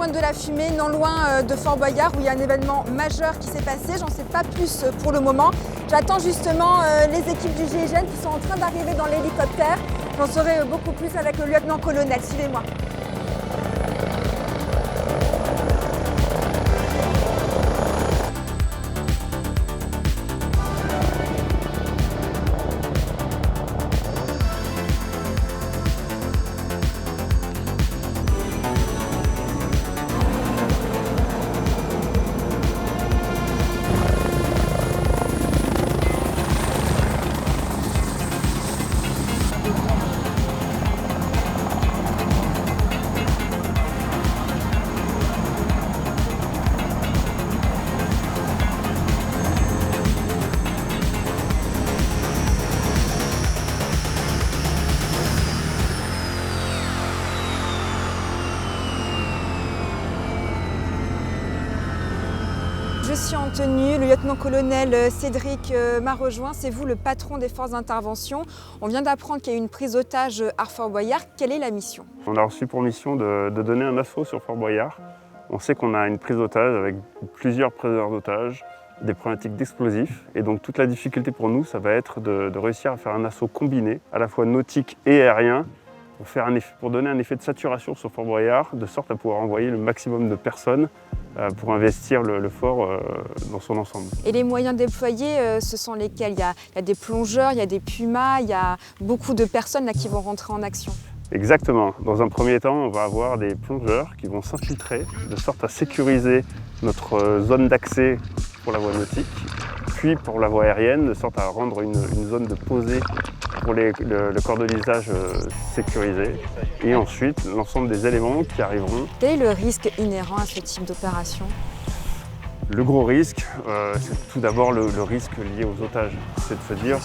Pointe de la Fumée, non loin de Fort Boyard, où il y a un événement majeur qui s'est passé. J'en sais pas plus pour le moment. J'attends justement les équipes du GIGN qui sont en train d'arriver dans l'hélicoptère. J'en saurai beaucoup plus avec le lieutenant-colonel. Suivez-moi. Je suis en tenue, le lieutenant-colonel Cédric m'a rejoint, c'est vous le patron des forces d'intervention. On vient d'apprendre qu'il y a eu une prise d'otage à Fort Boyard. Quelle est la mission? On a reçu pour mission de donner un assaut sur Fort Boyard. On sait qu'on a une prise d'otage avec plusieurs preneurs d'otages, des problématiques d'explosifs. Et donc toute la difficulté pour nous, ça va être de réussir à faire un assaut combiné, à la fois nautique et aérien, pour donner un effet de saturation sur Fort Boyard, de sorte à pouvoir envoyer le maximum de personnes pour investir le fort dans son ensemble. Et les moyens déployés, ce sont lesquels? Il y a des plongeurs, il y a des pumas, il y a beaucoup de personnes là, qui vont rentrer en action. Exactement. Dans un premier temps, on va avoir des plongeurs qui vont s'infiltrer de sorte à sécuriser notre zone d'accès pour la voie nautique, puis pour la voie aérienne, de sorte à rendre une zone de posée pour le cordonnisage sécurisé. Et ensuite, l'ensemble des éléments qui arriveront. Quel est le risque inhérent à ce type d'opération? Le gros risque, c'est tout d'abord le risque lié aux otages. C'est de se dire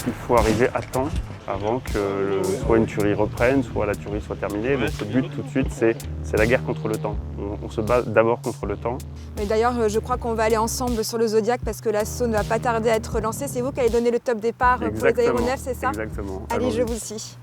qu'il faut arriver à temps avant que soit une tuerie reprenne, soit la tuerie soit terminée. Donc le but tout de suite, c'est la guerre contre le temps. On se bat d'abord contre le temps. Mais d'ailleurs, je crois qu'on va aller ensemble sur le Zodiac parce que l'assaut ne va pas tarder à être lancé. C'est vous qui allez donner le top départ pour les aéronefs, c'est ça? Exactement. Allez, je vous suis.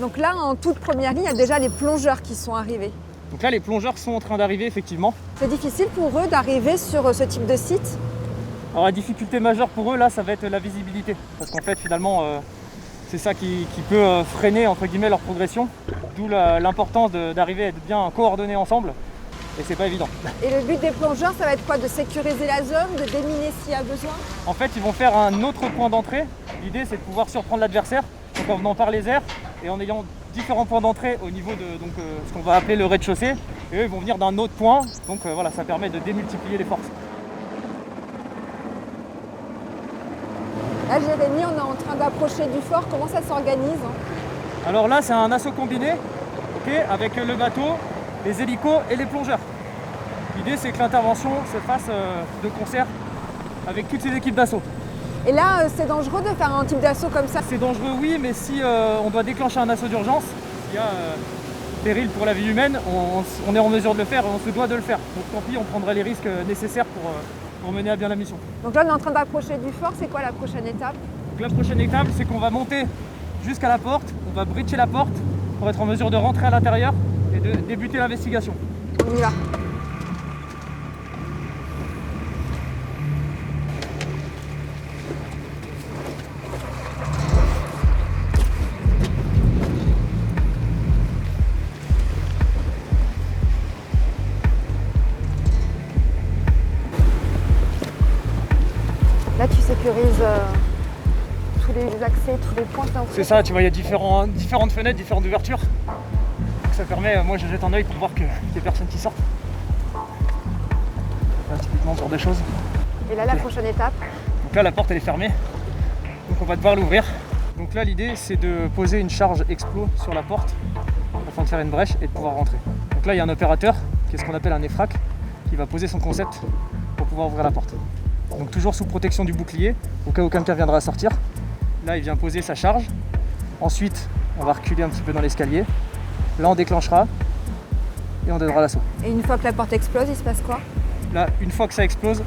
Donc là, en toute première ligne, il y a déjà les plongeurs qui sont arrivés. Donc là, les plongeurs sont en train d'arriver, effectivement. C'est difficile pour eux d'arriver sur ce type de site? Alors la difficulté majeure pour eux, là, ça va être la visibilité. Parce qu'en fait, finalement, c'est ça qui peut freiner, entre guillemets, leur progression. D'où l'importance d'arriver à être bien coordonnés ensemble. Et c'est pas évident. Et le but des plongeurs, ça va être quoi? De sécuriser la zone, de déminer s'il y a besoin? En fait, ils vont faire un autre point d'entrée. L'idée, c'est de pouvoir surprendre l'adversaire, donc en venant par les airs et en ayant différents points d'entrée au niveau de ce qu'on va appeler le rez-de-chaussée. Et eux, ils vont venir d'un autre point. Donc voilà, ça permet de démultiplier les forces. Là, Jérémy, on est en train d'approcher du fort. Comment ça s'organise? Alors là, c'est un assaut combiné, ok, avec le bateau, les hélicos et les plongeurs. L'idée, c'est que l'intervention se fasse de concert avec toutes ces équipes d'assaut. Et là, c'est dangereux de faire un type d'assaut comme ça? C'est dangereux, oui, mais si on doit déclencher un assaut d'urgence, s'il y a péril pour la vie humaine, on est en mesure de le faire et on se doit de le faire. Donc tant pis, on prendra les risques nécessaires pour mener à bien la mission. Donc là, on est en train d'approcher du fort. C'est quoi la prochaine étape? Donc la prochaine étape, c'est qu'on va monter jusqu'à la porte, on va breacher la porte pour être en mesure de rentrer à l'intérieur et de débuter l'investigation. On y va. Là, tu sécurises tous les accès, tous les points. C'est ça, tu vois, il y a différentes fenêtres, différentes ouvertures. Donc ça permet, moi je jette un œil pour voir qu'il y a personne qui sortent. Là, typiquement, ce genre de choses. Et là, la prochaine étape? Donc là, la porte elle est fermée, donc on va devoir l'ouvrir. Donc là, l'idée c'est de poser une charge explos sur la porte afin de faire une brèche et de pouvoir rentrer. Donc là, il y a un opérateur, qui est ce qu'on appelle un EFRAC, qui va poser son concept pour pouvoir ouvrir la porte. Donc toujours sous protection du bouclier, au cas où quelqu'un viendra à sortir. Là, il vient poser sa charge. Ensuite, on va reculer un petit peu dans l'escalier. Là, on déclenchera et on donnera l'assaut. Et une fois que la porte explose, il se passe quoi? Là, une fois que ça explose,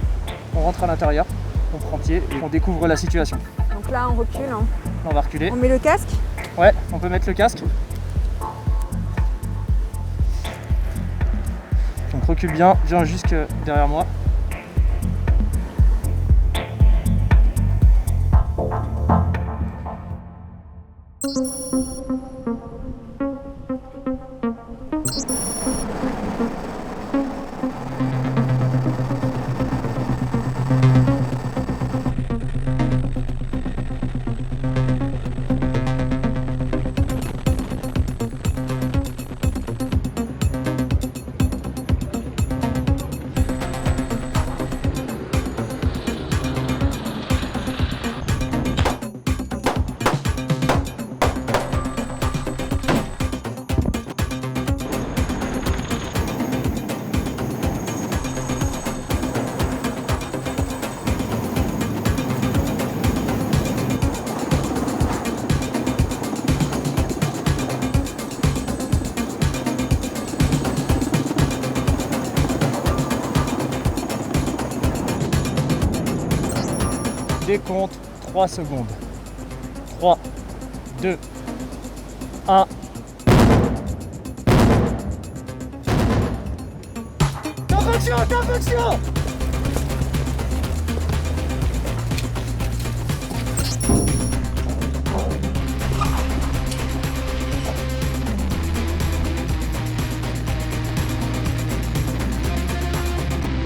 on rentre à l'intérieur, on prend pied et on découvre la situation. Donc là, on recule. Hein. Là, on va reculer. On met le casque? Ouais, on peut mettre le casque. Donc recule bien, viens jusque derrière moi. Décompte 3 secondes. 3, 2, 1. Top action, top action!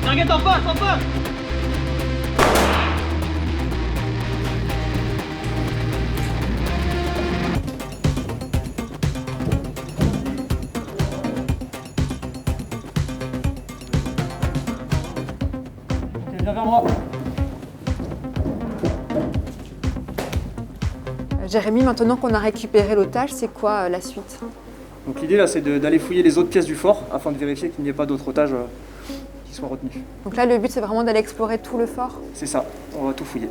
Target en face, en face! Viens vers moi. Jérémy, maintenant qu'on a récupéré l'otage, c'est quoi la suite? Donc l'idée là, c'est d'aller fouiller les autres pièces du fort afin de vérifier qu'il n'y ait pas d'autres otages qui soient retenus. Donc là, le but, c'est vraiment d'aller explorer tout le fort? C'est ça, on va tout fouiller.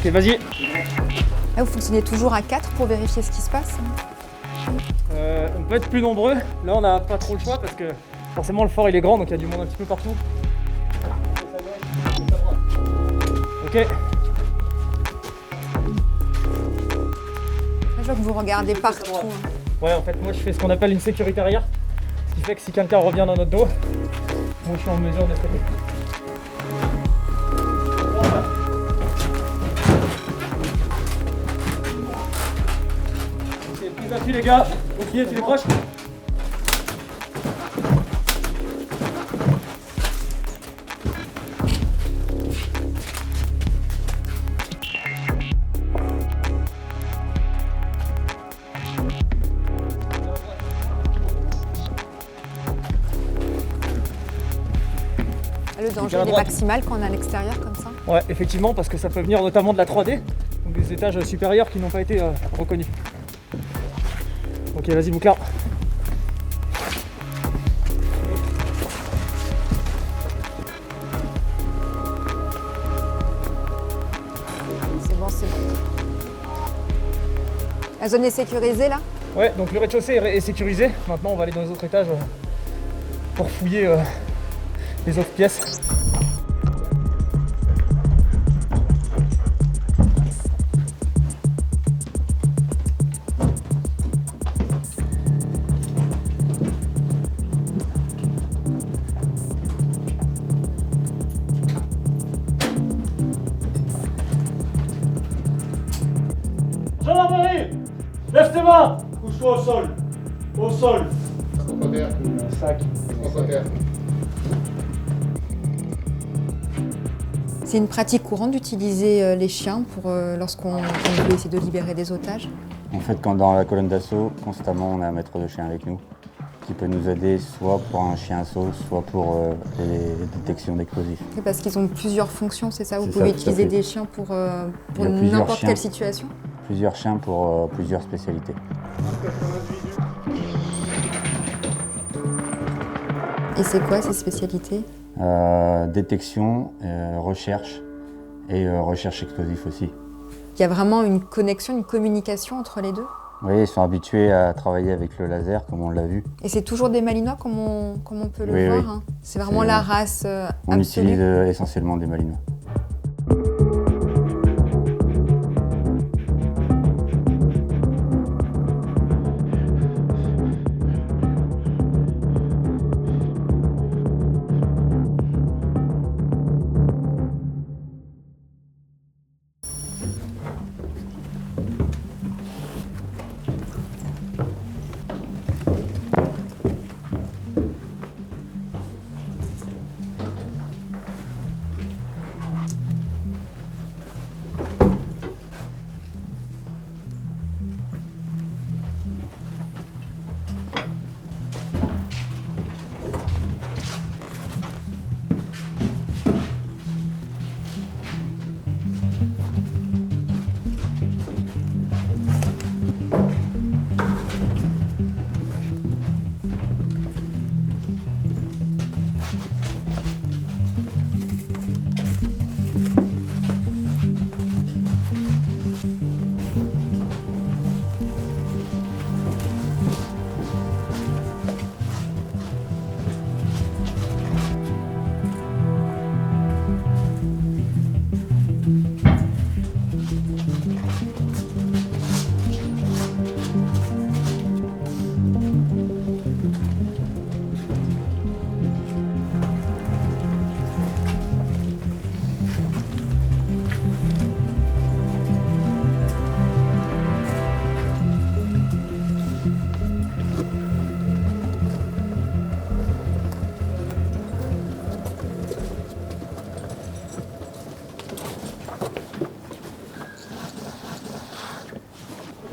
Ok, vas-y. Là, vous fonctionnez toujours à 4 pour vérifier ce qui se passe? On peut être plus nombreux. Là, on n'a pas trop le choix parce que forcément le fort il est grand, donc il y a du monde un petit peu partout. Ok. Là, je vois que vous regardez partout. Ouais, en fait, moi je fais ce qu'on appelle une sécurité arrière. Ce qui fait que si quelqu'un revient dans notre dos, moi je suis en mesure de traiter. Ok, prise d'appui les gars. Bouclier, tu les proches. Le danger il est maximal quand on est à l'extérieur comme ça? Ouais, effectivement, parce que ça peut venir notamment de la 3D, donc des étages supérieurs qui n'ont pas été reconnus. Ok, vas-y, Bouclard. C'est bon, c'est bon. La zone est sécurisée là? Ouais, donc le rez-de-chaussée est sécurisé. Maintenant, on va aller dans les autres étages pour fouiller les autres pièces. Gendarmerie, lève tes mains, couche-toi au sol. Au sol. Sac. C'est une pratique courante d'utiliser les chiens pour lorsqu'on veut essayer de libérer des otages? En fait, quand dans la colonne d'assaut, constamment, on a un maître de chien avec nous qui peut nous aider soit pour un chien assaut, soit pour les détections d'explosifs. C'est parce qu'ils ont plusieurs fonctions, c'est ça? Vous C'est pouvez ça, tout à utiliser fait. des chiens pour Il y a plusieurs n'importe chiens. quelle situation? Plusieurs chiens pour plusieurs spécialités. Et c'est quoi ces spécialités? Détection, recherche et recherche explosif aussi. Il y a vraiment une connexion, une communication entre les deux? Oui, ils sont habitués à travailler avec le laser, comme on l'a vu. Et c'est toujours des Malinois comme on peut le Oui, voir, oui. hein. C'est vraiment C'est- la race On absolue. utilise essentiellement des Malinois.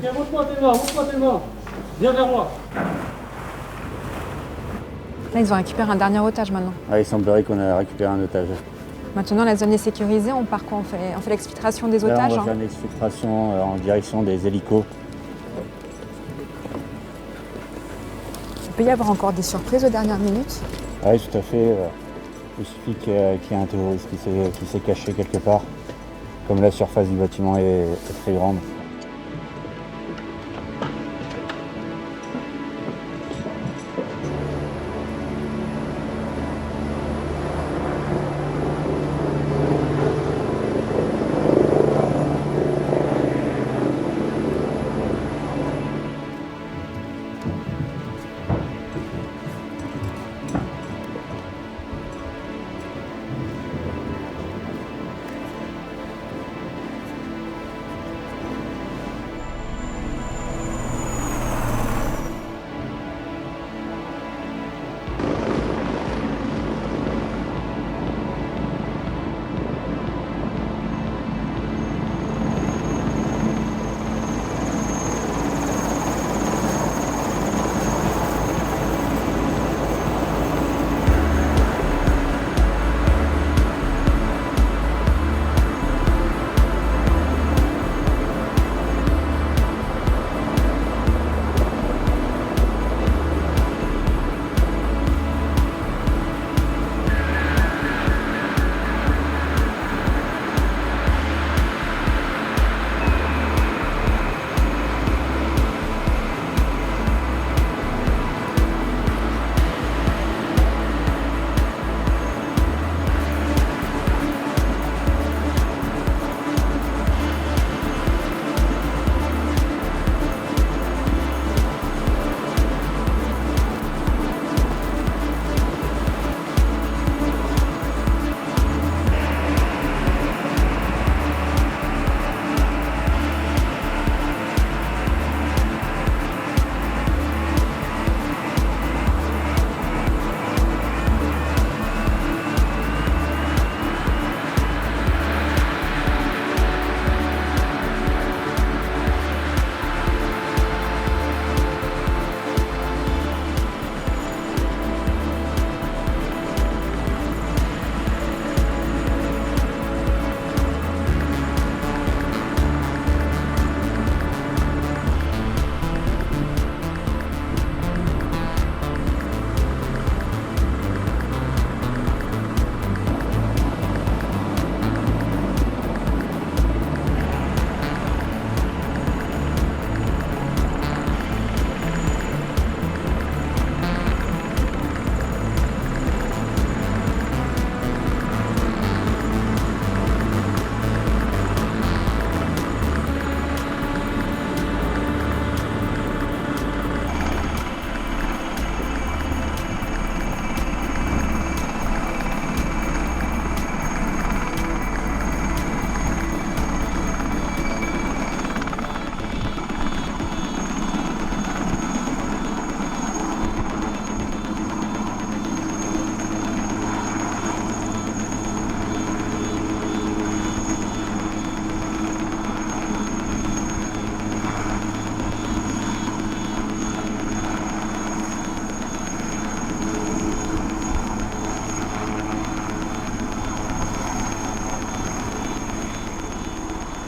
Ok, montre-moi tes mains. Viens vers moi. Là, ils ont récupéré un dernier otage maintenant. Ah, il semblerait qu'on a récupéré un otage. Maintenant, la zone est sécurisée. On part quoi? On fait l'exfiltration des Là, otages, on va hein. faire une exfiltration en direction des hélicos. Il peut y avoir encore des surprises aux dernières minutes. Oui, tout à fait. Il suffit qu'il y ait un terroriste qui s'est caché quelque part, Comme la surface du bâtiment est très grande.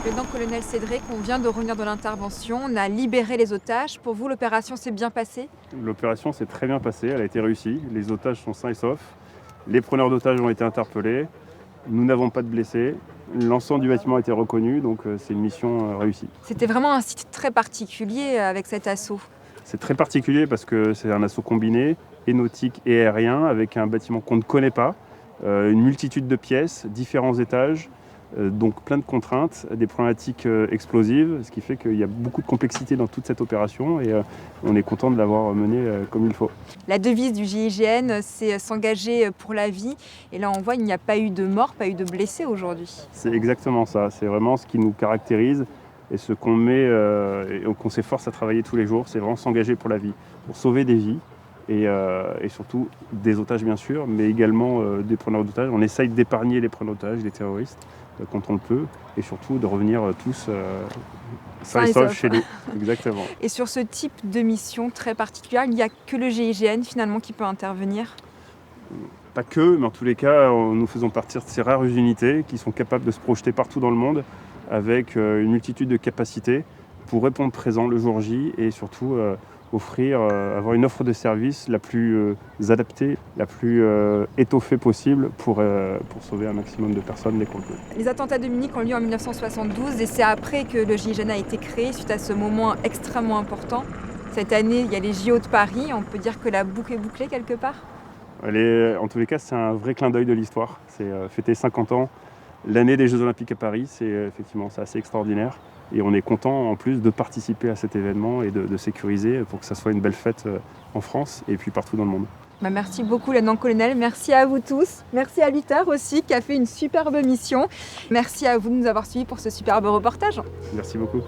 Lieutenant-colonel Cédric, on vient de revenir de l'intervention, on a libéré les otages. Pour vous, l'opération s'est bien passée? L'opération s'est très bien passée, elle a été réussie. Les otages sont sains et saufs. Les preneurs d'otages ont été interpellés. Nous n'avons pas de blessés. L'ensemble du bâtiment a été reconnu, donc c'est une mission réussie. C'était vraiment un site très particulier avec cet assaut. C'est très particulier parce que c'est un assaut combiné, et nautique et aérien, avec un bâtiment qu'on ne connaît pas, une multitude de pièces, différents étages, donc plein de contraintes, des problématiques explosives, ce qui fait qu'il y a beaucoup de complexité dans toute cette opération et on est content de l'avoir menée comme il faut. La devise du GIGN, c'est s'engager pour la vie. Et là, on voit qu'il n'y a pas eu de morts, pas eu de blessés aujourd'hui. C'est exactement ça, c'est vraiment ce qui nous caractérise et ce qu'on met et qu'on s'efforce à travailler tous les jours, c'est vraiment s'engager pour la vie, pour sauver des vies. Et surtout des otages bien sûr, mais également des preneurs d'otages. On essaye d'épargner les preneurs d'otages, les terroristes, quand on le peut, et surtout de revenir tous sains et saufs chez nous. Exactement. Et sur ce type de mission très particulière, il n'y a que le GIGN finalement qui peut intervenir? Pas que, mais en tous les cas, nous faisons partie de ces rares unités qui sont capables de se projeter partout dans le monde avec une multitude de capacités pour répondre présent le jour J et surtout avoir une offre de service la plus adaptée, la plus étoffée possible pour sauver un maximum de personnes dès qu'on le peut. Les attentats de Munich ont lieu en 1972 et c'est après que le GIGN a été créé suite à ce moment extrêmement important. Cette année, il y a les JO de Paris, on peut dire que la boucle est bouclée quelque part? En tous les cas, c'est un vrai clin d'œil de l'histoire. C'est fêter 50 ans, l'année des Jeux Olympiques à Paris, c'est assez extraordinaire. Et on est content en plus de participer à cet événement et de sécuriser pour que ça soit une belle fête en France et puis partout dans le monde. Merci beaucoup, lieutenant-colonel. Merci à vous tous. Merci à Luther aussi qui a fait une superbe mission. Merci à vous de nous avoir suivis pour ce superbe reportage. Merci beaucoup.